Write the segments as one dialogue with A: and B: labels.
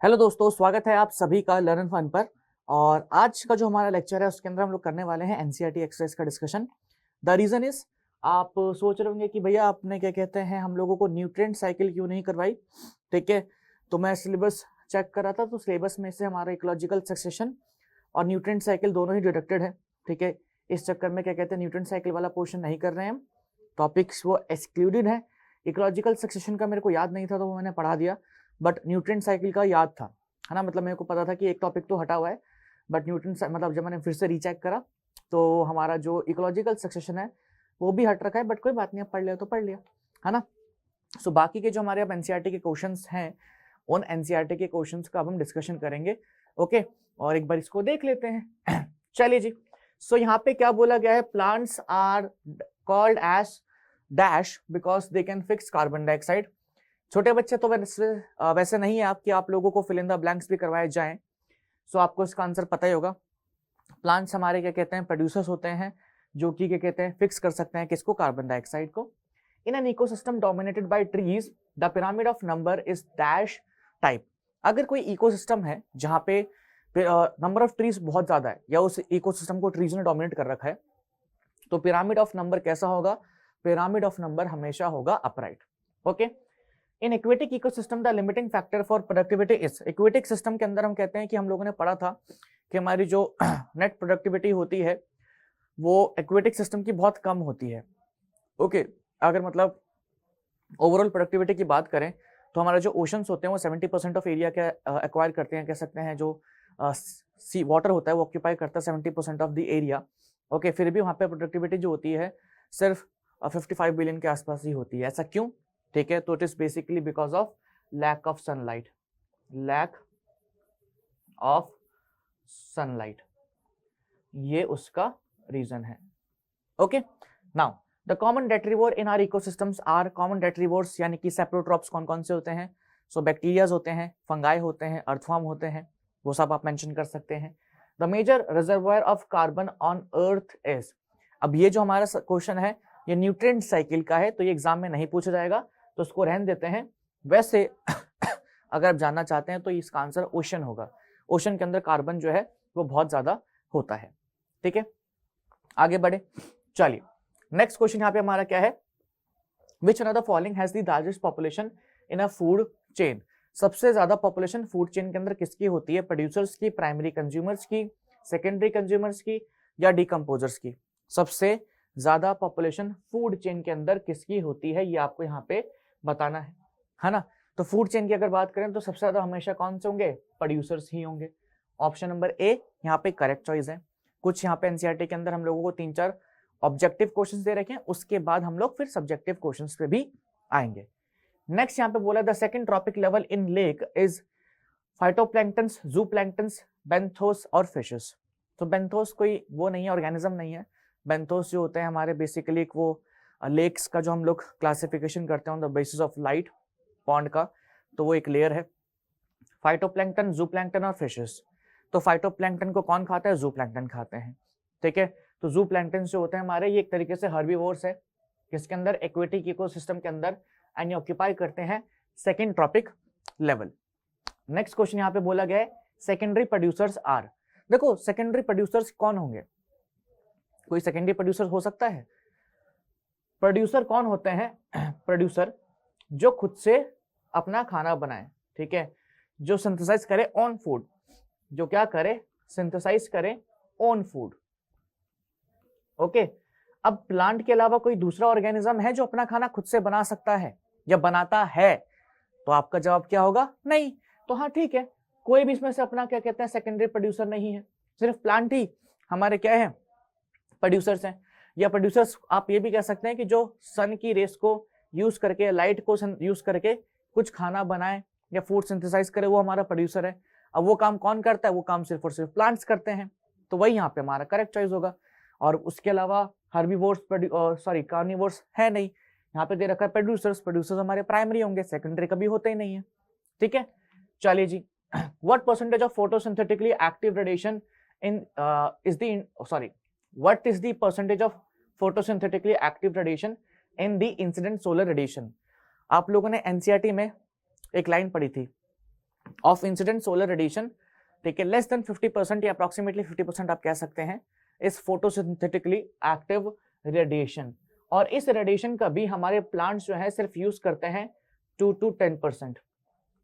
A: Hello दोस्तों, स्वागत है आप सभी का लर्न फन पर। और आज का जो हमारा लेक्चर है उसके अंदर हम लोग करने वाले हैं एनसीईआरटी एक्सरसाइज का डिस्कशन। द रीजन इज, आप सोच रहे होंगे कि भैया आपने क्या कहते हैं हम लोगों को न्यूट्रिएंट साइकिल क्यों नहीं करवाई। ठीक है, तो मैं सिलेबस चेक कर रहा था, तो सिलेबस में से हमारा इकोलॉजिकल सक्सेशन और न्यूट्रिएंट साइकिल दोनों ही डिडक्टेड है। ठीक है, इस चक्कर में क्या कहते हैं न्यूट्रिएंट साइकिल वाला पोर्शन नहीं कर रहे हैं हम, टॉपिक्स वो एक्सक्लूडेड है। इकोलॉजिकल सक्सेशन का मेरे को याद नहीं था तो वो मैंने पढ़ा दिया, बट न्यूट्रिएंट साइकिल का याद था, है ना। मतलब मेरे को पता था कि एक टॉपिक तो हटा हुआ है, बट न्यूट्रिएंट मतलब जब मैंने फिर से रीचेक करा तो हमारा जो इकोलॉजिकल सक्सेशन है वो भी हट रखा है, बट कोई बात नहीं, अब पढ़ लिया तो पढ़ लिया, है ना। सो बाकी के जो हमारे अब एनसीईआरटी के क्वेश्चंस हैं उन एनसीईआरटी के क्वेश्चंस का अब हम डिस्कशन करेंगे। ओके, और एक बार इसको देख लेते हैं। चलिए जी। सो यहाँ पे क्या बोला गया है, plants are called as dash because they can fix carbon dioxide. छोटे बच्चे तो वैसे नहीं है आप लोगों को फिल इन द ब्लैंक्स भी करवाए जाएं, सो आपको इसका आंसर पता ही होगा। प्लांट्स हमारे क्या कहते हैं प्रोड्यूसर्स होते हैं, जो कि क्या कहते हैं फिक्स कर सकते हैं किसको, कार्बन डाइऑक्साइड को। In an ecosystem dominated by trees the pyramid of number is dash type. अगर कोई इकोसिस्टम है जहां पे नंबर ऑफ ट्रीज बहुत ज्यादा है या उस इकोसिस्टम को ट्रीज ने डोमिनेट कर रखा है, तो पिरामिड ऑफ नंबर कैसा होगा, पिरामिड ऑफ नंबर हमेशा होगा upright. Okay, in aquatic ecosystem the limiting factor for productivity is, aquatic system के अंदर हम कहते हैं कि हम लोगों ने पढ़ा था कि हमारी जो नेट प्रोडक्टिविटी होती है वो एक्वेटिक सिस्टम की बहुत कम होती है। ओके, अगर मतलब ओवरऑल प्रोडक्टिविटी की बात करें तो हमारा जो ओशंस होते हैं वो 70% ऑफ एरिया के एक्वायर करते हैं, कह सकते हैं। जो सी वाटर होता है वो ऑक्यूपाई करता है 70% ऑफ द एरिया। ओके, फिर भी वहाँ पे प्रोडक्टिविटी जो होती है सिर्फ 55 बिलियन के आसपास ही होती है। ऐसा क्यों? ठीक है, तो it is basically because of lack of sunlight, lack of sunlight, ये उसका रीजन है। Okay, now the common detritivore in our ecosystems are, common detritivores यानी कि सेप्रोट्रॉप्स कौन कौन से होते हैं? सो बैक्टीरियाज होते हैं, फंगाई होते हैं, अर्थवर्म होते हैं, वो सब आप मेंशन कर सकते हैं। The major reservoir of carbon on earth is, अब ये जो हमारा क्वेश्चन है ये न्यूट्रिएंट साइकिल का है, तो ये एग्जाम में नहीं पूछा जाएगा, तो उसको रहने देते हैं। वैसे अगर आप जानना चाहते हैं तो इसका आंसर ओशन होगा। ओशन के अंदर कार्बन जो है वो बहुत ज्यादा होता है। ठीक है, आगे बढ़े। चलिए, नेक्स्ट क्वेश्चन यहाँ पे हमारा क्या है, which one of the following has the largest population in a food chain. सबसे ज्यादा पॉपुलेशन फूड चेन के अंदर किसकी होती है? प्रोड्यूसर्स की, प्राइमरी कंज्यूमर्स की, सेकेंडरी कंज्यूमर्स की, या डिकम्पोजर्स की? सबसे ज्यादा पॉपुलेशन फूड चेन के अंदर किसकी होती है, ये आपको यहाँ पे बताना है ना। तो फूड चेन की अगर बात करें तो सबसे ज्यादा हमेशा कौन से होंगे? प्रोड्यूसर्स ही होंगे। ऑप्शन नंबर ए यहाँ पे करेक्ट चॉइस है। कुछ यहाँ पे एनसीईआरटी के अंदर हम लोगों को 3-4 ऑब्जेक्टिव क्वेश्चंस दे रखे हैं, उसके बाद हम लोग फिर सब्जेक्टिव क्वेश्चंस पे भी आएंगे। नेक्स्ट यहाँ पे बोला the second trophic level in lake is phytoplanktons, zooplanktons, benthos और फिशेस। तो बेंथोस कोई वो नहीं है, ऑर्गेनिज्म नहीं है। बेंथोस जो होते हैं हमारे बेसिकली एक वो लेक्स का जो हम लोग क्लासिफिकेशन करते हैं on the basis of light pond का, तो वो एक लेयर है। फाइटोप्लैंक्टन, जूप्लैंक्टन और फिशेस। तो फाइटोप्लैंक्टन को कौन खाता है? जूप्लैंक्टन खाते हैं। ठीक है, तो जूप्लैंक्टन जो होते हैं हमारे, ये एक तरीके से हर्बीवोर्स है, किसके अंदर? एक्वेटिक इकोसिस्टम के अंदर, एंड ये ऑक्यूपाई करते हैं second trophic level. Next question यहाँ पे बोला गया है सेकेंडरी प्रोड्यूसर्स आर। देखो, सेकेंडरी प्रोड्यूसर्स कौन होंगे? कोई सेकेंडरी प्रोड्यूसर हो सकता है? प्रोड्यूसर कौन होते हैं? प्रोड्यूसर जो खुद से अपना खाना बनाए, ठीक है, जो सिंथेसाइज करे ऑन फूड, जो क्या करे? सिंथेसाइज करे ऑन फूड। ओके, अब प्लांट के अलावा कोई दूसरा ऑर्गेनिज्म है जो अपना खाना खुद से बना सकता है या बनाता है? तो आपका जवाब क्या होगा? नहीं। तो हाँ ठीक है, कोई भी इसमें से अपना क्या कहते हैं सेकेंडरी प्रोड्यूसर नहीं है, सिर्फ प्लांट ही हमारे क्या है? प्रोड्यूसर्स हैं। या प्रोड्यूसर्स आप ये भी कह सकते हैं कि जो सन की रेस को यूज करके, लाइट को यूज करके कुछ खाना बनाए या फूड सिंथेसाइज करे, वो हमारा प्रोड्यूसर है। अब वो काम कौन करता है? वो काम सिर्फ और सिर्फ प्लांट्स करते हैं, तो वही यहाँ पे हमारा करेक्ट चॉइस होगा। और उसके अलावा हर्बीवोर्स कार्निवोर्स है नहीं, यहाँ पे दे रखा है प्रोड्यूसर्स। प्रोड्यूसर्स हमारे प्राइमरी होंगे, सेकेंडरी कभी होते ही नहीं है। ठीक है, चलिए जी। What percentage of photosynthetically active radiation in is the sorry what is the percentage of photosynthetically active radiation in the incident solar radiation? आप लोगों ने एनसीईआरटी में एक लाइन पढ़ी थी, ऑफ इंसिडेंट सोलर रेडिएशन, ठीक है, लेस देन 50% या अप्रोक्सीमेटली 50% आप कह सकते हैं, इज फोटोसिंथेटिकली एक्टिव रेडिएशन। और इस रेडिएशन का भी हमारे प्लांट्स जो है सिर्फ यूज करते हैं 2 to 10%।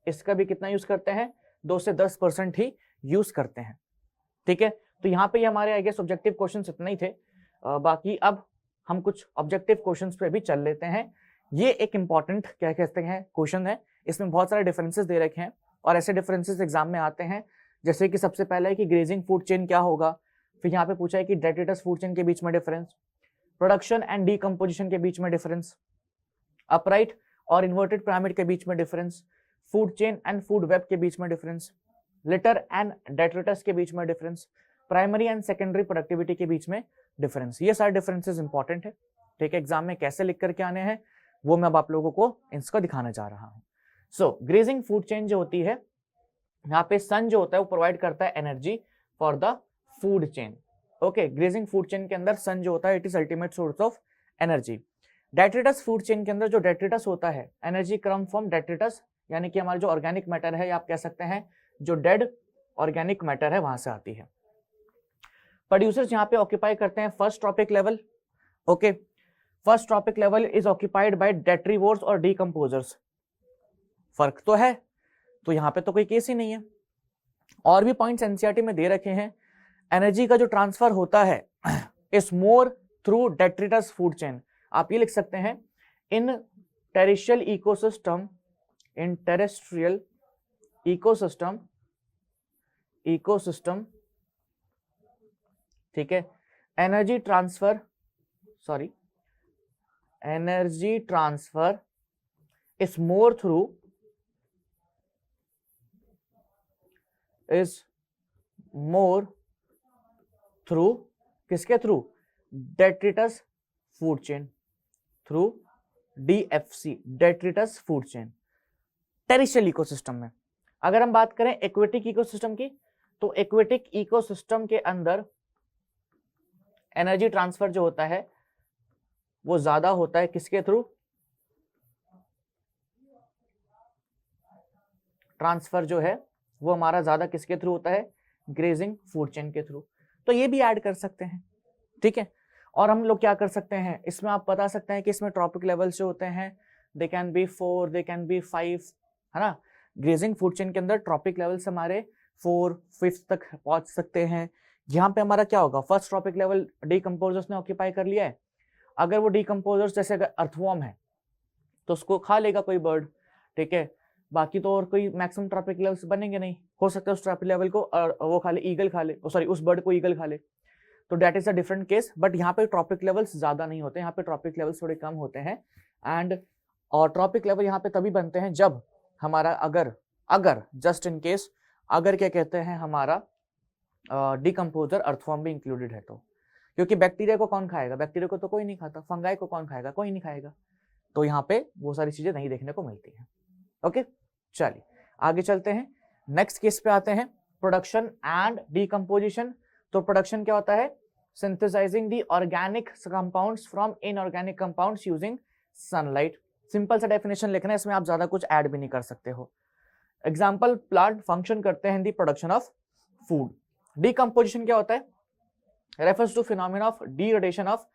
A: इसका भी कितना यूज करते हैं, 2 से 10% ही यूज करते हैं, ठीक है। तो यहाँ पे हमारे आई गेस ऑब्जेक्टिव क्वेश्चन इतने ही थे। बाकी अब हम कुछ ऑब्जेक्टिव क्वेश्चंस पे भी चल लेते हैं। ये एक इंपॉर्टेंट क्या कहते हैं क्वेश्चन है, इसमें बहुत सारे डिफरेंसेस दे रखे हैं और ऐसे डिफरेंसेस एग्जाम में आते हैं, जैसे कि सबसे पहला है कि ग्रेजिंग फूड चेन क्या होगा, फिर यहाँ पे पूछा है कि डेट्रिटस फूड चेन के बीच में डिफरेंस, प्रोडक्शन एंड डीकम्पोजिशन के बीच में डिफरेंस, अपराइट और इन्वर्टेड पिरामिड के बीच में difference, food chain and food web के बीच में डिफरेंस, लिटर एंड डेट्रिटस के बीच में difference, primary and secondary productivity के बीच में डिफरेंस। ये सारे डिफरेंसेस इंपॉर्टेंट है, ठीक है। एग्जाम में कैसे लिख करके आने हैं वो मैं अब आप लोगों को इसको दिखाने जा रहा हूँ। सो ग्रेजिंग फूड चेन जो होती है, यहाँ पे सन जो होता है वो प्रोवाइड करता है energy for the food chain. Okay, grazing food chain के अंदर सन जो होता है it is ultimate source of energy. Detritus food chain के अंदर जो डेट्रिटस होता है, एनर्जी कम फ्रॉम डेट्रिटस, यानी कि हमारा जो ऑर्गेनिक मैटर है या आप कह सकते हैं जो डेड ऑर्गेनिक मैटर है वहां से आती है। प्रोड्यूसर्स यहाँ पे ऑक्यूपाई करते हैं first trophic level. Okay, first trophic level is occupied by detritivores और डीकम्पोजर्स। फर्क तो है, तो यहाँ पे तो कोई केस ही नहीं है। और भी पॉइंट्स एनसीईआरटी में दे रखे हैं। एनर्जी का जो ट्रांसफर होता है is more through detritus food chain. आप ये लिख सकते हैं in terrestrial ecosystem, in terrestrial ecosystem, ठीक है, energy transfer is more through किसके through, detritus food chain, through DFC, detritus food chain, terrestrial ecosystem में। अगर हम बात करें एक्वेटिक इकोसिस्टम की, तो एक्वेटिक इकोसिस्टम के अंदर एनर्जी ट्रांसफर जो होता है वो ज्यादा होता है किसके थ्रू, ट्रांसफर जो है वो हमारा ज्यादा किसके थ्रू होता है, ग्रेजिंग फूड चेन के थ्रू। तो ये भी ऐड कर सकते हैं, ठीक है। और हम लोग क्या कर सकते हैं, इसमें आप बता सकते हैं कि इसमें ट्रॉपिक लेवल्स जो होते हैं they can be 4, they can be 5, है ना। ग्रेजिंग फूड चेन के अंदर ट्रॉपिक लेवल्स हमारे 4, 5 तक पहुंच सकते हैं। यहाँ पे हमारा क्या होगा, फर्स्ट ट्रॉपिक लेवल डीकम्पोजर्स ने ऑक्यूपाई कर लिया है। अगर वो डीकम्पोजर्स जैसे अगर अर्थवॉर्म है तो उसको खा लेगा कोई बर्ड, ठीक है। बाकी तो और कोई मैक्सिमम ट्रॉपिक लेवल्स बनेंगे नहीं, हो सकता है उस ट्रॉपिक लेवल को वो खा ले, ईगल खा ले, सॉरी उस बर्ड को ईगल खा ले, तो that is a different case. But यहाँ पे ट्रॉपिक लेवल्स ज्यादा नहीं होते, यहाँ पे ट्रॉपिक लेवल्स थोड़े कम होते हैं। एंड और ट्रॉपिक लेवल यहाँ पे तभी बनते हैं जब हमारा अगर जस्ट इन केस अगर क्या कहते हैं हमारा डीकम्पोजर अर्थवॉर्म भी इंक्लूडेड है तो, क्योंकि बैक्टीरिया को कौन खाएगा, बैक्टीरिया को तो कोई नहीं खाता, फंगाई को कौन खाएगा, कोई नहीं खाएगा। तो यहाँ पे वो सारी चीजें नहीं देखने को मिलती हैं। ओके, चलिए आगे चलते हैं, नेक्स्ट केस पे आते हैं, प्रोडक्शन एंड डीकम्पोजिशन। तो प्रोडक्शन क्या होता है, synthesising the organic compounds from inorganic compounds using sunlight. Simple सा डेफिनेशन लिखना है, इसमें आप ज्यादा कुछ ऐड भी नहीं कर सकते हो। एग्जाम्पल, प्लांट फंक्शन करते हैं in the production of food. Decomposition क्या होता है, refers to phenomena of degradation of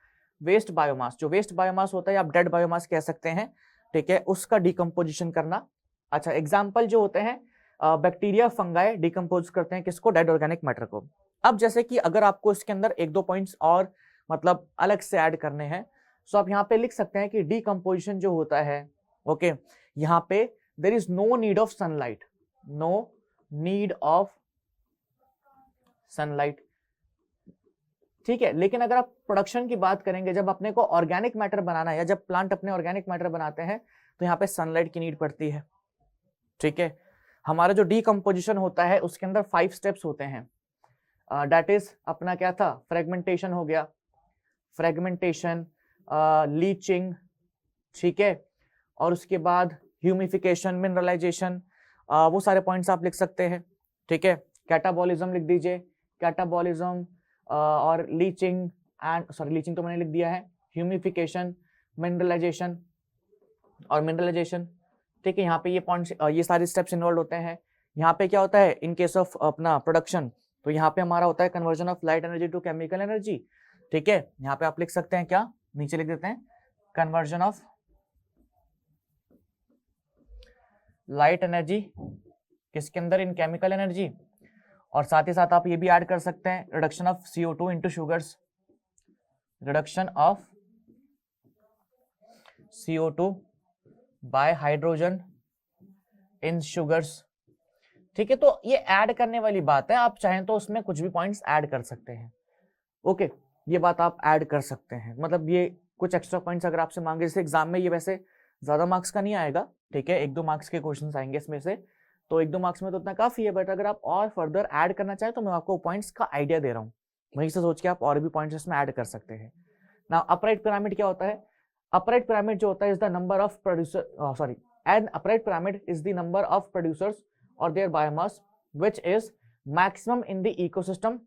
A: waste biomass. जो वेस्ट बायोमास होता है आप डेड बायोमास कह सकते हैं, ठीक है, उसका डीकम्पोजिशन करना। अच्छा, एग्जाम्पल जो होते हैं बैक्टीरिया, फंगाई डिकम्पोज करते हैं किसको, डेड ऑर्गेनिक मैटर को। अब जैसे कि अगर आपको इसके अंदर 1-2 पॉइंट्स और मतलब अलग से ऐड करने हैं, तो आप यहाँ पे लिख सकते हैं कि डीकम्पोजिशन जो होता है, ओके, यहाँ पे there is no need of sunlight, no need of sunlight, ठीक है। लेकिन अगर आप प्रोडक्शन की बात करेंगे, जब अपने को ऑर्गेनिक मैटर बनाना है या जब प्लांट अपने ऑर्गेनिक मैटर बनाते हैं तो यहाँ पे सनलाइट की नीड पड़ती है, ठीक है। हमारा जो डीकम्पोजिशन होता है उसके अंदर 5 स्टेप्स होते हैं। दैट इज अपना क्या था, फ्रेगमेंटेशन हो गया, फ्रेगमेंटेशन, लीचिंग, ठीक है, और उसके बाद ह्यूमिफिकेशन, मिनरलाइजेशन, वो सारे पॉइंट्स आप लिख सकते हैं, ठीक है। कैटाबॉलिज्म लिख दीजिए, कैटाबॉलिज्म और लीचिंग एंड सॉरी लीचिंग तो मैंने लिख दिया है, ह्यूमिफिकेशन, मिनरलाइजेशन और मिनरलाइजेशन, ठीक है। यहाँ पे ये पॉइंट्स, ये सारे स्टेप्स इन्वॉल्व होते हैं। यहाँ पे क्या होता है इन केस ऑफ अपना प्रोडक्शन, तो यहाँ पे हमारा होता है conversion of light energy to chemical energy. ठीक है, यहाँ पे आप लिख सकते हैं क्या, नीचे लिख देते हैं कन्वर्जन ऑफ लाइट एनर्जी किसके अंदर, इन केमिकल एनर्जी। और साथ ही साथ आप ये भी ऐड कर सकते हैं reduction of CO2 into sugars, reduction of CO2 bye hydrogen in sugars. ठीक है, तो ये ऐड करने वाली बात है, आप चाहें तो उसमें कुछ भी पॉइंट्स ऐड कर सकते हैं। ओके, ये बात आप ऐड कर सकते हैं, मतलब ये कुछ एक्स्ट्रा पॉइंट्स अगर आपसे मांगे, जैसे एग्जाम में ये वैसे ज्यादा मार्क्स का नहीं आएगा, ठीक है, 1-2 मार्क्स के क्वेश्चंस आएंगे इसमें से, तो 1-2 मार्क्स में तो उतना काफी है, बट अगर आप और फर्दर ऐड करना चाहें तो मैं आपको पॉइंट्स का आइडिया दे रहा हूँ, वहीं से सोच के आप और भी पॉइंट्स इसमें ऐड कर सकते हैं। नाउ अपराइट पिरामिड क्या होता है, अपराइट पिरामिड जो होता है is the number of producer, sorry, an upright pyramid is the number of producers और their biomass which is maximum in the ecosystem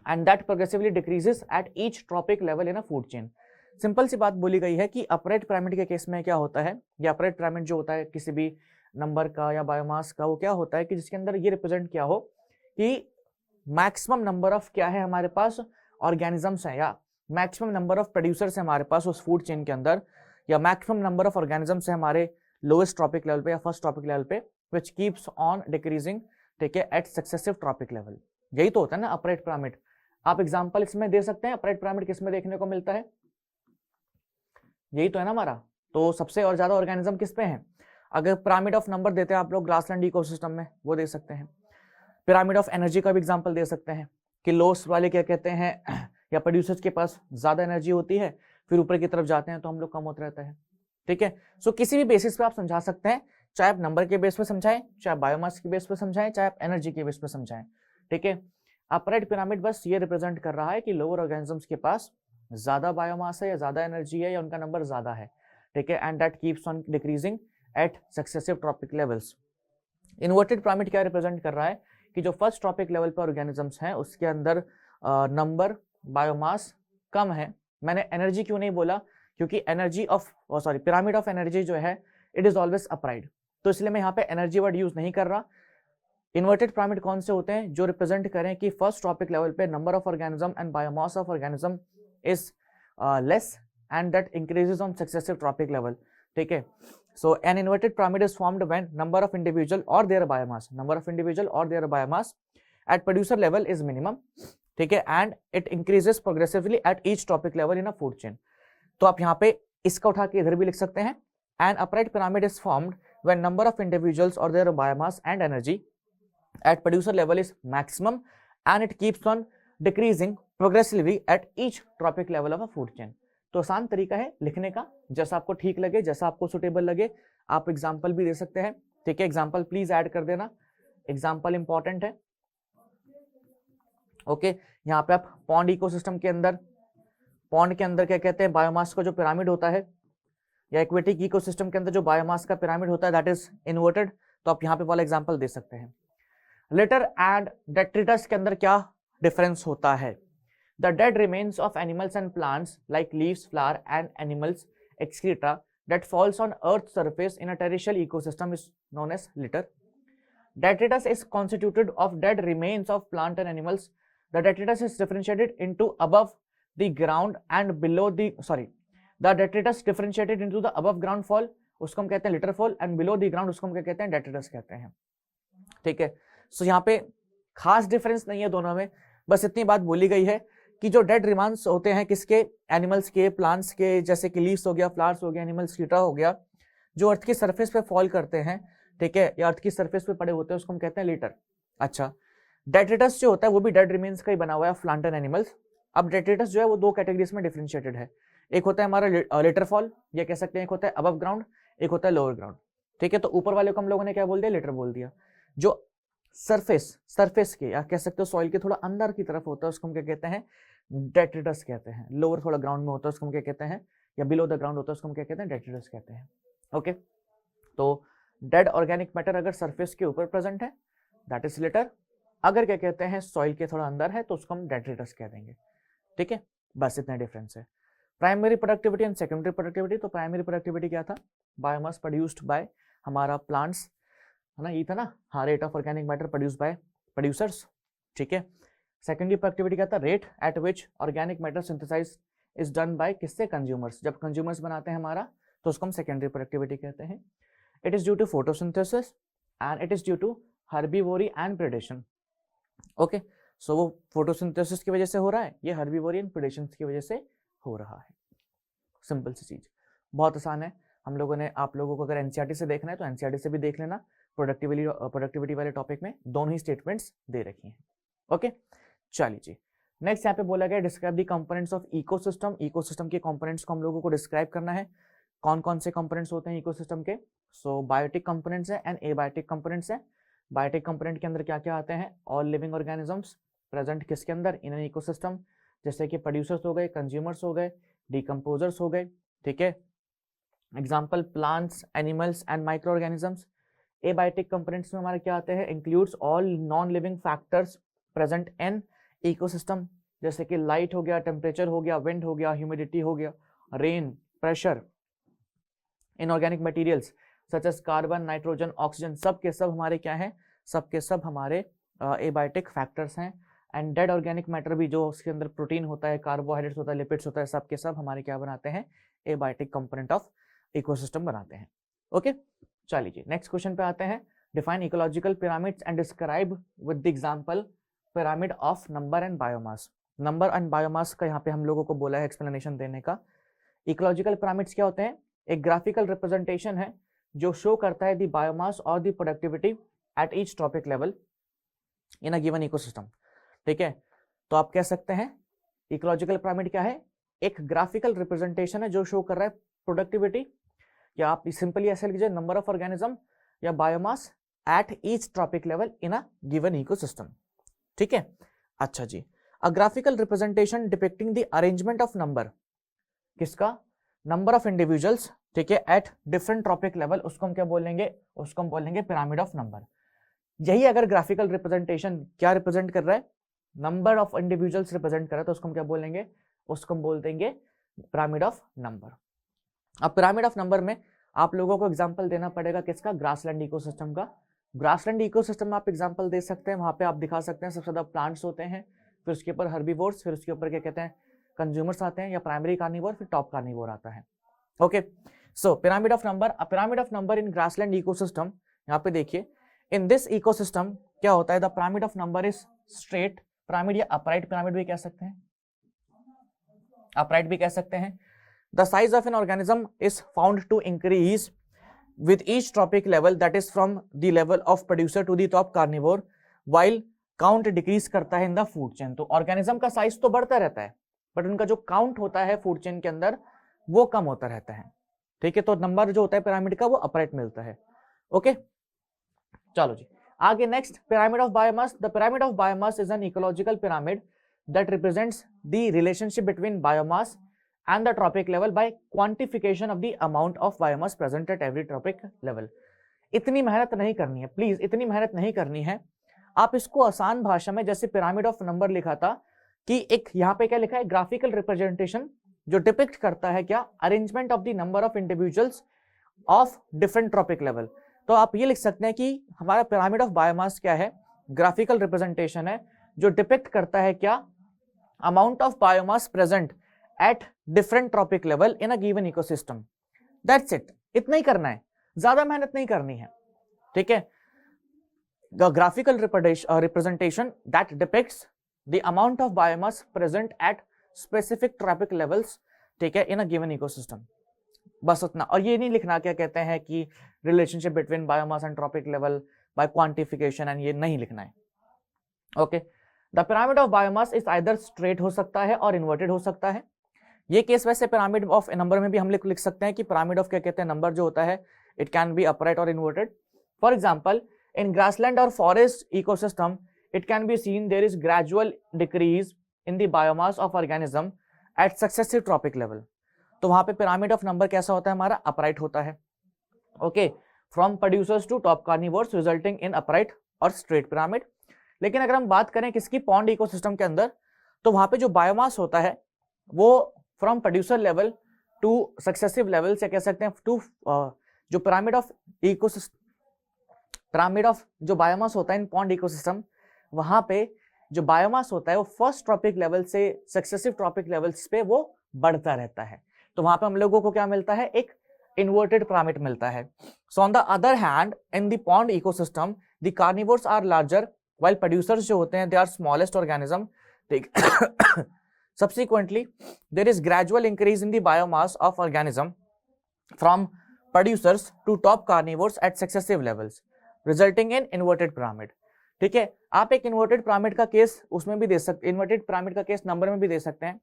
A: and that progressively decreases at each trophic level in a food chain। Simple सी बात बोली गई है कि upright pyramid के case में क्या होता है, या अपराइट पिरामिड जो होता है किसी भी नंबर का या बायोमास का, वो क्या होता है कि जिसके अंदर ये रिप्रेजेंट क्या हो कि मैक्सिमम नंबर ऑफ क्या है हमारे पास ऑर्गेनिजम्स है, या मैक्सिमम नंबर ऑफ प्रोड्यूसर्स है हमारे पास उस फूड चेन के अंदर, या मैक्सिमम नंबर ऑफ ऑर्गेनिजम्स है हमारे लोएस्ट ट्रॉपिक लेवल पे या फर्स्ट ट्रॉपिक लेवल पे, विच कीप्स ऑन डिक्रीजिंग, ठीक है, एट सक्सेसिव ट्रॉपिक लेवल। यही तो होता है ना अपराइट पिरामिड। आप एग्जांपल इसमें दे सकते हैं अपराइट पिरामिड किस में देखने को मिलता है, यही तो है ना हमारा। तो सबसे और ज्यादा ऑर्गेनिज्म किस पे है, अगर पिरामिड ऑफ नंबर देते हैं आप लोग ग्रासलैंड इकोसिस्टम में, वो दे सकते हैं। पिरामिड ऑफ एनर्जी का भी एग्जांपल दे सकते हैं कि लोस वाले क्या कहते हैं या प्रोड्यूसर्स के पास ज्यादा एनर्जी होती है, फिर ऊपर की तरफ जाते हैं तो हम लोग कम होता रहता है। ठीक है, सो किसी भी बेसिस पे आप समझा सकते हैं, चाहे आप नंबर के बेस पे समझाएं, चाहे बायोमास के बेस पे समझाएं, चाहे आप एनर्जी के बेस पे समझाएं। ठीक है, अपराइट पिरामिड बस ये रिप्रेजेंट कर रहा है कि लोअर ऑर्गेनिजम्स के पास ज्यादा बायोमास है या ज्यादा एनर्जी है या उनका नंबर ज्यादा है। ठीक है, and that keeps on decreasing eight successive trophic levels. Inverted pyramid क्या रिप्रेजेंट कर रहा है कि जो फर्स्ट ट्रॉपिक लेवल पर ऑर्गेनिजम्स हैं उसके अंदर नंबर बायोमास कम है। मैंने एनर्जी क्यों नहीं बोला, क्योंकि energy of sorry pyramid of energy जो है इट इज ऑलवेज अपराइट, तो इसलिए मैं यहाँ पे एनर्जी वर्ड यूज नहीं कर रहा। इन्वर्टेड पिरामिड कौन से होते हैं, जो रिप्रेजेंट करें कि फर्स्ट ट्रॉपिक लेवल पे number of organism and biomass of organism is less and that increases on successive trophic level. ठीक है, so an inverted pyramid is formed when number of individual और their biomass at producer level is minimum. ठीक है, and it increases progressively at each trophic level in a food chain. तो आप यहाँ पे इसका उठा के इधर भी लिख सकते हैं, an upright pyramid is formed when number of individuals or their biomass and energy at producer level is maximum and it keeps on decreasing progressively at each trophic level of a food chain। तो आसान तरीका है लिखने का, जैसा आपको ठीक लगे, जैसा आपको सुटेबल लगे। आप एग्जाम्पल भी दे सकते हैं। ठीक है, एग्जाम्पल प्लीज ऐड कर देना, एग्जाम्पल इंपॉर्टेंट है। ओके, यहाँ पे आप पॉन्ड इकोसिस्टम के अंदर, पॉन्ड के अंदर क्या कहते हैं, बायोमास का जो पिरामिड होता है, या एक्वेटिक इकोसिस्टम के अंदर जो बायोमास का पिरामिड होता है दैट इज इन्वर्टेड, तो आप यहाँ पे वाला एग्जांपल दे सकते हैं। लिटर एंड डेट्रिटस के अंदर क्या डिफरेंस होता है, the dead remains of animals and plants like leaves, flower and animals excreta that falls on earth surface in a terrestrial ecosystem is known as litter. Detritus is constituted of dead remains of plant and animals. The detritus is differentiated into above the ground and below the the detritus differentiated into the above ground fall, उसको हम कहते हैं litter fall, and below the ground उसको हम क्या कहते हैं, detritus कहते हैं। ठीक है, सो यहाँ पे खास डिफरेंस नहीं है दोनों में, बस इतनी बात बोली गई है कि जो डेड रिमांस होते हैं किसके, एनिमल्स के, प्लांट्स के, जैसे कि लीव्स हो गया, फ्लावर्स हो गया, एनिमल्स कीटा हो गया, जो अर्थ की सरफेस पे फॉल करते हैं, ठीक है, या अर्थ की सरफेस पे पड़े होते हैं, उसको हम कहते हैं लिटर। अच्छा, डेट्रिटस जो होता है वो भी डेड रिमेन्स का ही बना हुआ है, प्लांट एंड एनिमल्स। अब डेट्रिटस जो है वो दो कैटेगरीज में डिफरेंशिएटेड है, एक होता है हमारा लिटर फॉल, ये कह सकते हैं, एक होता है अबव ग्राउंड, एक होता है लोअर ग्राउंड। ठीक है, तो ऊपर वाले को हम लोगों ने क्या बोल दिया, लिटर बोल दिया। जो सरफेस के, या कह सकते हो सॉइल के थोड़ा अंदर की तरफ होता है, उसको हम क्या कहते हैं, डेट्रिटस कहते हैं। लोअर थोड़ा ग्राउंड में होता है, उसको हम क्या कहते हैं, या बिलो द ग्राउंड होता है, उसको हम क्या कहते हैं, डेट्रिटस कहते हैं। ओके, तो डेड ऑर्गेनिक मैटर अगर सरफेस के ऊपर प्रेजेंट है दैट इज लिटर, अगर क्या कहते हैं सॉइल के थोड़ा अंदर है तो उसको हम डेट्रिटस कह देंगे। ठीक है, बस इतना डिफरेंस है। Primary productivity and secondary productivity, तो प्राइमरी प्रोडक्टिविटी क्या था, बायोमास प्रोड्यूस्ड बाय हमारा प्लांट्स, है ना, ई था ना, हाँ, rate of organic matter produce by producers, ठीक है। सेकेंडरी प्रोडक्टिविटी क्या था, rate at which organic matter synthesize is done by किससे, कंज्यूमर्स, जब कंज्यूमर्स बनाते हैं हमारा तो उसको हम सेकेंडरी प्रोडक्टिविटी कहते हैं। It is due to photosynthesis and it is due to herbivory and predation, okay. So वो फोटोसिंथेसिस की वजह से हो रहा है, ये हर्बीवोरी एंड प्रेडेशन की वजह से हो रहा है। सिंपल सी चीज, बहुत आसान है। हम लोगों ने, आप लोगों को अगर एनसीईआरटी से देखना है तो एनसीईआरटी से भी देख लेना, प्रोडक्टिविटी वाले टॉपिक में दोनों ही स्टेटमेंट्स दे रखी हैं, ओके। चलिए जी, नेक्स्ट यहाँ पे बोला गया describe the components of ecosystem. Ecosystem के कंपोनेंट्स को हम लोगों को डिस्क्राइब करना है। कौन कौन से कंपोनेंट्स होते हैं इकोसिस्टम के, सो बायोटिक कंपोनेंट्स है एंड एबायोटिक कंपोनेंट्स है। बायोटिक कंपोनेंट के अंदर क्या क्या आते हैं, ऑल लिविंग ऑर्गेनिजम्स प्रेजेंट किसके अंदर, इन एन इकोसिस्टम, जैसे कि प्रोड्यूसर्स हो गए, कंज्यूमर्स हो गए, डिकम्पोजर्स हो गए, ठीक है। Example plants, animals and micro organisms. Abiotic components में हमारे क्या आते हैं, includes all non living factors present in ecosystem, जैसे कि लाइट हो गया, टेम्परेचर हो गया, विंड हो गया, ह्यूमिडिटी हो गया, rain, pressure, inorganic materials such as carbon, nitrogen, oxygen, सब के सब हमारे क्या हैं, सब के सब हमारे एबायोटिक फैक्टर्स हैं। एंड डेड ऑर्गेनिक मैटर भी, जो उसके अंदर प्रोटीन होता है, कार्बोहाइड्रेट्स होता है, लिपिड्स होता है, सब के सब हमारे क्या बनाते हैं, एबायोटिक कंपोनेंट ऑफ इकोसिस्टम बनाते हैं, ओके। चलिए जी, नेक्स्ट क्वेश्चन पे आते हैं। Define ecological pyramids and describe with the example pyramid of number and biomass. Number and biomass का यहाँ पे हम लोगों को बोला है एक्सप्लेनेशन देने का। इकोलॉजिकल पिरामिड्स क्या होते हैं, एक ग्राफिकल रिप्रेजेंटेशन है जो शो करता है द बायोमास और the productivity eight each trophic level in a given ecosystem, ठीक है। तो आप कह सकते हैं इकोलॉजिकल पिरामिड क्या है, एक ग्राफिकल रिप्रेजेंटेशन है जो शो कर रहा है प्रोडक्टिविटी, या आप सिंपली ऐसे लिख लीजिए नंबर ऑफ ऑर्गेनिज्म या biomass at each trophic level in a given ecosystem, ठीक है। अच्छा जी, a graphical representation depicting the arrangement of number, किसका, नंबर ऑफ इंडिविजुअल्स, ठीक है, एट डिफरेंट ट्रॉपिक लेवल, उसको हम क्या बोलेंगे, उसको हम बोलेंगे पिरामिड ऑफ नंबर। यही अगर ग्राफिकल रिप्रेजेंटेशन क्या रिप्रेजेंट कर रहा है, नंबर ऑफ इंडिविजुअल्स रिप्रेजेंट कर रहा है, तो उसको हम क्या बोलेंगे, उसको हम बोल देंगे पिरामिड ऑफ नंबर। अब पिरामिड ऑफ नंबर में आप लोगों को एग्जांपल देना पड़ेगा किसका, ग्रासलैंड इकोसिस्टम का। ग्रासलैंड इकोसिस्टम में आप एग्जांपल दे सकते हैं, वहां पे आप दिखा सकते हैं सबसे ज्यादा प्लांट्स होते हैं, फिर उसके ऊपर हर्बीवोर्स, फिर उसके ऊपर क्या कहते हैं कंज्यूमर्स आते हैं, या प्राइमरी कार्निवोर, फिर टॉप कार्निवोर आता है, okay. So pyramid of number, a pyramid of number in grassland ecosystem, यहाँ पे देखिए इन दिस इकोसिस्टम क्या होता है, the pyramid of number is straight pyramid या अपराइट पिरामिड भी कह सकते हैं, अपराइट भी कह सकते हैं। The size of an organism is found to increase with each tropic level, that is from the level of producer to the top carnivore, while count decrease करता है in the food chain। तो organism का size तो बढ़ता रहता है, but उनका जो काउंट होता है फूड चेन के अंदर वो कम होता रहता है, ठीक है। तो नंबर जो होता है पिरामिड का वो अपराइट मिलता है, ओके। चलो जी, आगे next pyramid of biomass. The pyramid of biomass is an ecological pyramid that represents the relationship between biomass and the tropic level by quantification of the amount of biomass present at every tropic level। इतनी मेहनत नहीं करनी है, please इतनी मेहनत नहीं करनी है। आप इसको आसान भाषा में, जैसे पिरामिड ऑफ नंबर लिखा था कि एक यहाँ पे क्या लिखा है, ग्राफिकल रिप्रेजेंटेशन जो डिपिक्ट करता है क्या, arrangement of the number of individuals of different trophic level. तो आप ये लिख सकते हैं कि हमारा पिरामिड ऑफ बायोमास क्या है, ग्राफिकल रिप्रेजेंटेशन है जो डिपिक्ट करता है क्या, amount of biomass present at different tropic level in a given ecosystem। That's it, इतना ही करना है, ज्यादा मेहनत नहीं करनी है, ठीक है। The graphical representation that depicts the amount of biomass present at specific tropic levels, ठीक है, in a given ecosystem। बस उतना, और ये नहीं लिखना क्या कहते हैं कि relationship between biomass and trophic level by quantification, and ये नहीं लिखना है, okay. The pyramid of biomass is either straight हो सकता है और इन्वर्टेड हो सकता है। ये केस वैसे पिरामिड ऑफ नंबर में भी हम लिख सकते हैं कि पिरामिड ऑफ क्या कहते हैं, नंबर जो होता है इट कैन बी अपराइट और inverted. For example in grassland और forest ecosystem it can be seen there is gradual decrease in the biomass of organism at successive trophic level. तो वहां पे पिरामिड ऑफ नंबर कैसा होता है, हमारा upright होता है, okay, from producers to top carnivores resulting in upright और स्ट्रेट पिरामिड। लेकिन अगर हम बात करें किसकी, पॉन्ड इकोसिस्टम के अंदर, तो वहां पे जो बायोमास होता है वो from producer level two successive level से कह सकते हैं टू जो pyramid of ecosystem, pyramid of जो बायोमास होता है इन पॉन्ड इकोसिस्टम, वहां पे जो बायोमास होता है वो फर्स्ट ट्रॉपिक लेवल से सक्सेसिव ट्रॉपिक लेवल्स पे वो बढ़ता रहता है। तो वहां पे हम लोगों को क्या मिलता है, एक इन्वर्टेड पिरामिड मिलता है। So on the other hand in the pond ecosystem the carnivores are larger while producers जो होते हैं they are smallest organism. Subsequently, there is gradual increase in the biomass of organism from producers to top carnivores at successive levels, resulting in inverted pyramid. ठीक है, आप एक inverted pyramid का case उसमें भी दे सकते, इन्वर्टेड पिरामिड का case number में भी दे सकते हैं,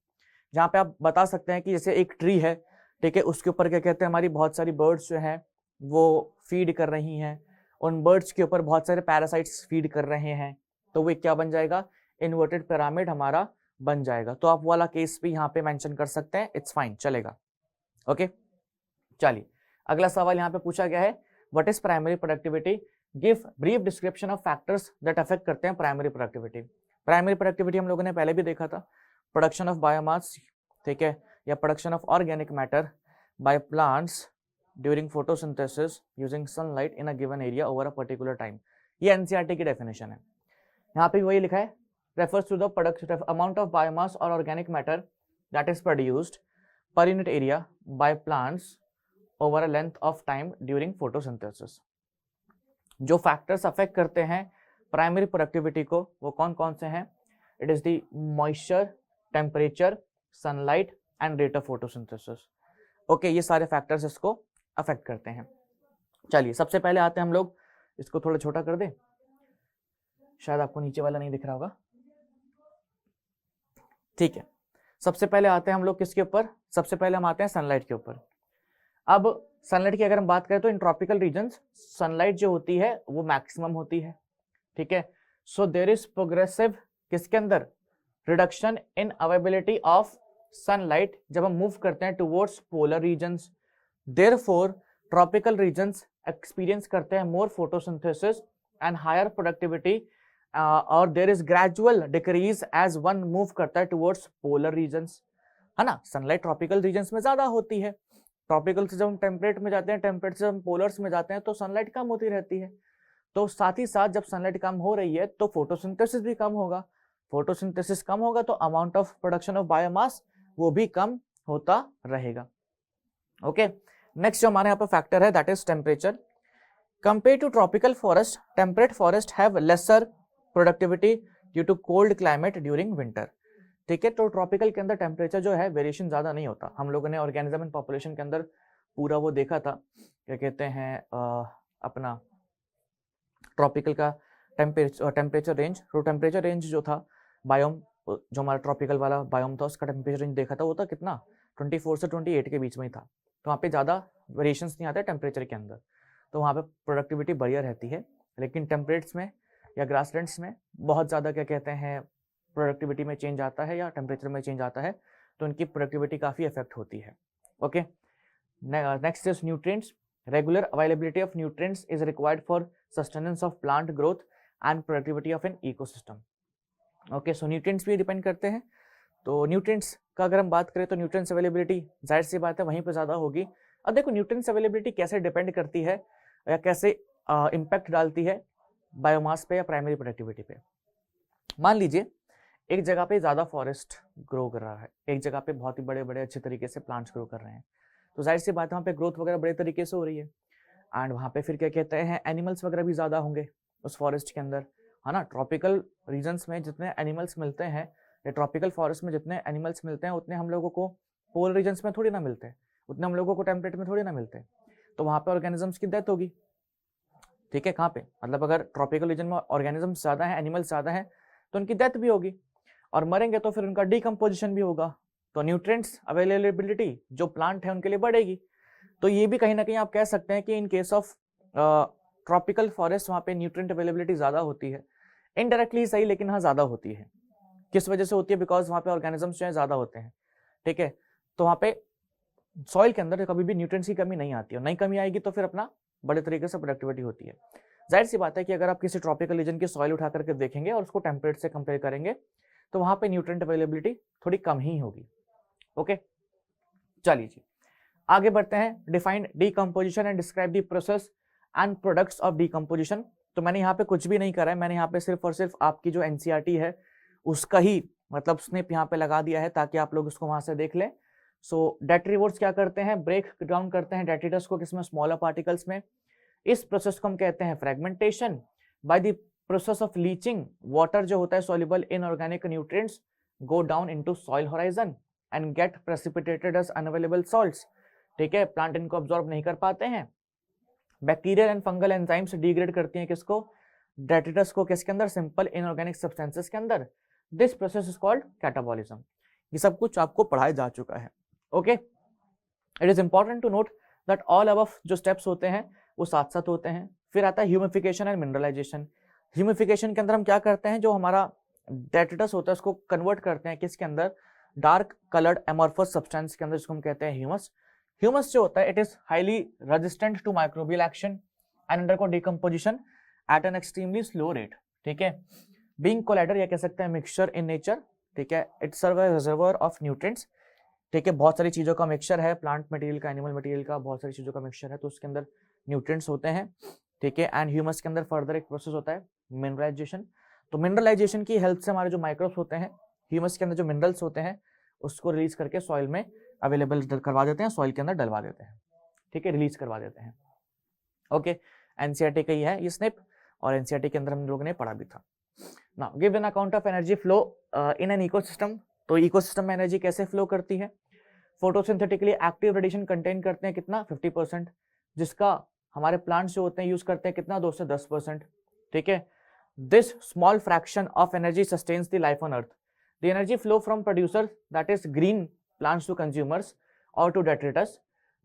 A: जहां पे आप बता सकते हैं कि जैसे एक ट्री है, ठीक है, उसके ऊपर क्या कहते हैं, हमारी बहुत सारी बर्ड्स जो हैं वो फीड कर रही हैं, उन बर्ड्स के ऊपर बहुत सारे पैरासाइट्स फीड कर रहे हैं, तो वो क्या बन जाएगा, इन्वर्टेड पिरामिड हमारा बन जाएगा। तो आप वाला केस भी यहाँ पे मेंशन कर सकते हैं, इट्स फाइन, चलेगा। ओके, चलिए अगला सवाल यहाँ पे पूछा गया है, what is primary productivity, give brief description of factors that affect करते हैं प्राइमरी प्रोडक्टिविटी। प्राइमरी प्रोडक्टिविटी हम लोगों ने पहले भी देखा था, प्रोडक्शन ऑफ बायोमास, ठीक है, या production of organic matter by plants during photosynthesis using sunlight in a given area over a particular time. ये एनसीईआरटी की डेफिनेशन है, यहाँ पे वही लिखा है, refers to the production amount of biomass or organic matter that is produced per unit area by plants over a length of time during photosynthesis। जो factors affect करते हैं प्राइमरी प्रोडक्टिविटी को वो कौन कौन से हैं, it is the moisture, temperature, sunlight and rate of photosynthesis. Okay, ये सारे फैक्टर्स इसको अफेक्ट करते हैं। चलिए सबसे पहले आते हैं हम लोग, इसको थोड़ा छोटा कर दे, शायद आपको नीचे वाला नहीं दिख रहा होगा, ठीक है। सबसे पहले आते हैं हम लोग किसके ऊपर, सबसे पहले हम आते हैं सनलाइट के ऊपर। अब सनलाइट की अगर हम बात करें तो इन ट्रॉपिकल रीजन्स सनलाइट जो होती है वो मैक्सिमम होती है, ठीक है। सो देयर इज प्रोग्रेसिव किसके अंदर, reduction in availability of sunlight जब हम मूव करते हैं towards polar regions. Therefore tropical regions experience करते हैं more photosynthesis and higher productivity, और there is gradual decrease as one move करता है टुवर्ड्स पोलर रीजन्स, है ना। सनलाइट ट्रॉपिकल रीजन्स में ज्यादा होती है, ट्रॉपिकल से जब हम टेम्परेट में जाते हैं, टेम्परेट से हम पोलर्स में जाते हैं तो सनलाइट कम होती रहती है। तो साथ ही साथ जब सनलाइट कम हो रही है तो फोटोसिंथेसिस भी कम होगा, फोटोसिंथेसिस कम होगा तो amount of production of biomass वो भी कम होता रहेगा। ओके, नेक्स्ट जो हमारे यहाँ पे फैक्टर है that is temperature. Compare to tropical forest, temperate forest have lesser productivity due to cold climate during winter, ठीक है। तो ट्रॉपिकल के अंदर टेम्परेचर जो है वेरिएशन ज्यादा नहीं होता। हम लोगों ने ऑर्गेनिज्म एंड पॉपुलेशन के अंदर पूरा वो देखा था, क्या कहते हैं अपना ट्रॉपिकल का टेम्परेचर रेंज। तो टेम्परेचर रेंज जो था बायोम, जो हमारा ट्रॉपिकल वाला बायोम था उसका टेम्परेचर रेंज देखा था, वो था कितना, 24 से 28 के बीच में ही था। तो वहाँ पे ज़्यादा वेरिएशंस नहीं आते टेम्परेचर के अंदर, तो वहाँ पे प्रोडक्टिविटी बढ़िया रहती है। लेकिन टेम्परेट्स में या ग्रासलैंड्स में बहुत ज़्यादा क्या कहते हैं प्रोडक्टिविटी में चेंज आता है या टेम्परेचर में चेंज आता है, तो उनकी प्रोडक्टिविटी काफ़ी इफेक्ट होती है। Okay, next is nutrients. Regular availability of nutrients is required for sustenance of plant growth and productivity of an ecosystem. Okay, so nutrients भी डिपेंड करते हैं। तो न्यूट्रिएंट्स का अगर हम बात करें तो न्यूट्रिएंट्स अवेलेबिलिटी जाहिर सी बात है वहीं पर ज़्यादा होगी। अब देखो न्यूट्रिएंट्स अवेलेबिलिटी कैसे डिपेंड करती है या कैसे इम्पैक्ट डालती है बायोमास पे या प्राइमरी प्रोडक्टिविटी पे। मान लीजिए एक जगह पे ज़्यादा फॉरेस्ट ग्रो कर रहा है, एक जगह पे बहुत ही बड़े बड़े अच्छे तरीके से प्लांट्स ग्रो कर रहे हैं, तो जाहिर सी बात है वहाँ पे ग्रोथ वगैरह बड़े तरीके से हो रही है, एंड वहाँ पे फिर क्या कहते हैं एनिमल्स वगैरह भी ज़्यादा होंगे उस फॉरेस्ट के अंदर, है ना। ट्रॉपिकल रीजन्स में जितने एनिमल्स मिलते हैं या ट्रॉपिकल फॉरेस्ट में जितने एनिमल्स मिलते हैं उतने हम लोगों को पोलर रीजन्स में थोड़ी ना मिलते हैं, उतने हम लोगों को टेम्परेट में थोड़ी ना मिलते हैं। तो वहाँ पे ऑर्गेनिजम्स की डेथ होगी, ठीक है। कहाँ पे, मतलब अगर ट्रॉपिकल रीजन में ऑर्गेनिजम्स ज़्यादा है, एनिमल्स ज़्यादा है, तो उनकी डेथ भी होगी, और मरेंगे तो फिर उनका डिकम्पोजिशन भी होगा, तो न्यूट्रिएंट्स अवेलेबिलिटी जो प्लांट है उनके लिए बढ़ेगी। तो ये भी कहीं ना कहीं आप कह सकते हैं कि इन केस ऑफ ट्रॉपिकल फॉरेस्ट वहाँ पे न्यूट्रिएंट अवेलेबिलिटी ज़्यादा होती है, इनडायरेक्टली सही, लेकिन हाँ ज़्यादा होती है। किस वजह से होती है, बिकॉज वहाँ पे ऑर्गेनिजम्स जो है ज़्यादा होते हैं, ठीक है। तो वहाँ पे सॉइल के अंदर कभी भी न्यूट्रिएंट्स की कमी नहीं आती है, और नहीं कमी आएगी तो फिर अपना बड़े तरीके से प्रोडक्टिविटी होती है। जाहिर सी बात है कि अगर आप किसी ट्रॉपिकल रीजन की सॉइल उठा करके देखेंगे और उसको टेम्परेट से कंपेयर करेंगे तो वहाँ पे न्यूट्रिएंट अवेलेबिलिटी थोड़ी कम ही होगी। ओके, चलिए जी आगे बढ़ते हैं। Define decomposition and describe the process and products of decomposition. तो मैंने यहाँ पे कुछ भी नहीं करा है, मैंने यहाँ पे सिर्फ और सिर्फ आपकी जो एनसीईआरटी है उसका ही मतलब स्निप यहाँ पे लगा दिया है ताकि आप लोग उसको वहां से देख लें। सो डेट्रीवर्स क्या करते हैं, ब्रेक डाउन करते हैं डेट्रिटस को किसमें, स्मॉलर पार्टिकल्स में। इस प्रोसेस को हम कहते हैं fragmentation. By the process of leaching, water जो होता है soluble inorganic nutrients go down into soil horizon and get precipitated as unavailable salts. ठीक है, प्लांट इनको अब्सॉर्ब नहीं कर पाते हैं। Bacterial and fungal enzymes degrade करती हैं किसको, डेट्रिटस को, किसके अंदर, सिंपल इनऑर्गेनिक सब्सटेंसेस के अंदर। This process is called catabolism. ये सब कुछ आपको पढ़ाया जा चुका है। Okay, it is important to note that all above जो स्टेप्स होते हैं वो साथ साथ होते हैं। फिर आता है ह्यूमिफिकेशन एंड मिनरलाइजेशन। ह्यूमिफिकेशन के अंदर हम क्या करते हैं, जो हमारा डेट्रिटस होता है उसको कन्वर्ट करते हैं किसके अंदर, डार्क कलर्ड एमॉर्फस सब्सटेंस के अंदर, जिसको हम कहते हैं ह्यूमस। ह्यूमस जो होता है it is highly resistant to microbial action and undergo decomposition at an extremely slow rate. ठीक है, बीइंग कोलाइडर या कह सकते हैं मिक्सचर इन नेचर। ठीक है, it serve as reservoir of nutrients. ठीक है, बहुत सारी चीजों का मिक्सचर है, प्लांट मटेरियल का, एनिमल मटेरियल का, बहुत सारी चीजों का मिक्सचर है, तो उसके अंदर न्यूट्रिएंट्स होते हैं। ठीक है, एंड ह्यूमस के अंदर फर्दर एक प्रोसेस होता है मिनरलाइजेशन। तो मिनरलाइजेशन की हेल्प से हमारे जो माइक्रोब्स होते हैं, ह्यूमस के अंदर जो मिनरल्स होते हैं उसको रिलीज करके सॉइल में अवेलेबल करवा देते हैं, सॉइल के अंदर डलवा देते हैं। ठीक है, रिलीज करवा देते हैं। ओके, एनसीईआरटी का ही है ये स्निप, और एनसीईआरटी के अंदर हम लोगों ने पढ़ा भी था। Now give an account of energy flow in an ecosystem. तो इकोसिस्टम में एनर्जी कैसे फ्लो करती है, फोटोसिंथेटिकली एक्टिव रेडिएशन कंटेन करते हैं कितना, 50%, जिसका हमारे प्लांट्स जो होते हैं यूज करते हैं कितना, 2 से 10%। ठीक है, this small fraction of energy sustains the life on earth. The energy flow from producer that is green plants to consumers or to detritus.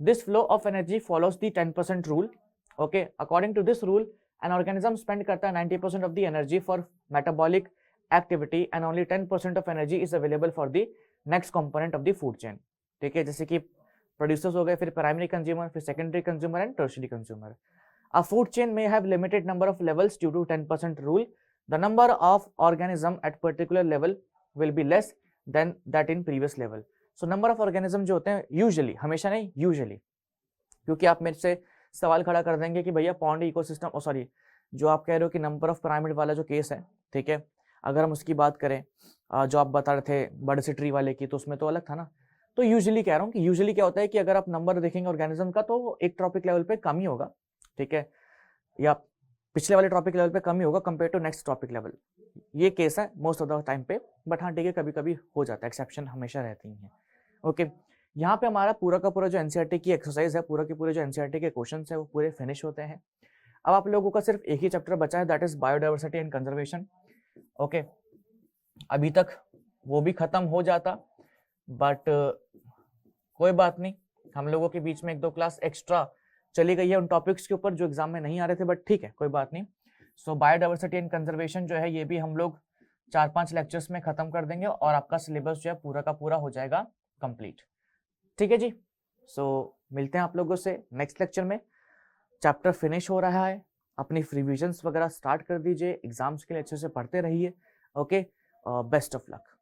A: This flow of energy follows the 10% rule. Okay, according to this rule, an organism spend करता है 90% of the energy for metabolic activity and only 10% of energy is available for the next component of the food chain. ठीक है, जैसे कि producers हो गए, फिर primary consumer, फिर secondary consumer and tertiary consumer. A food chain may have limited number of levels due to 10% rule. The number of organism at particular level will be less than that in previous level. So number of organism जो होते हैं usually, हमेशा नहीं, usually, क्योंकि आप मेरे से सवाल खड़ा कर देंगे कि भैया पॉन्ड इकोसिस्टम, सॉरी, जो आप कह रहे हो कि नंबर ऑफ पिरामिड वाला जो केस है, ठीक है, अगर हम उसकी बात करें जो आप बता रहे थे बर्ड से ट्री वाले की, तो उसमें तो अलग था ना। तो यूजुअली कह रहा हूँ कि यूजुअली क्या होता है कि अगर आप नंबर देखेंगे ऑर्गेनिज्म का तो एक ट्रॉपिक लेवल पे कम ही होगा। ठीक है, या पिछले वाले ट्रॉपिक लेवल पे कम ही होगा compare to next tropic level. ये केस है मोस्ट ऑफ द टाइम पे, बट हाँ ठीक है, कभी कभी हो जाता है, एक्सेप्शन हमेशा रहती हैं। ओके, यहाँ पे हमारा पूरा का पूरा जो एनसीईआरटी की एक्सरसाइज है, पूरा के पूरे जो एनसीईआरटी के क्वेश्चंस है वो पूरे फिनिश होते हैं। अब आप लोगों का सिर्फ एक ही चैप्टर बचा है, that is biodiversity and conservation. Okay, अभी तक वो भी खत्म हो जाता, बट कोई बात नहीं, हम लोगों के बीच में 1-2 क्लास एक्स्ट्रा चली गई है उन टॉपिक्स के ऊपर जो एग्जाम में नहीं आ रहे थे, बट ठीक है, कोई बात नहीं। सो बायोडाइवर्सिटी एंड कंजर्वेशन जो है ये भी हम लोग 4-5 लेक्चर्स में खत्म कर देंगे और आपका सिलेबस जो है पूरा का पूरा हो जाएगा कंप्लीट। ठीक है जी, सो मिलते हैं आप लोगों से नेक्स्ट लेक्चर में। चैप्टर फिनिश हो रहा है, अपनी रिविजन्स वगैरह स्टार्ट कर दीजिए, एग्जाम्स के लिए अच्छे से पढ़ते रहिए। Okay, best of luck.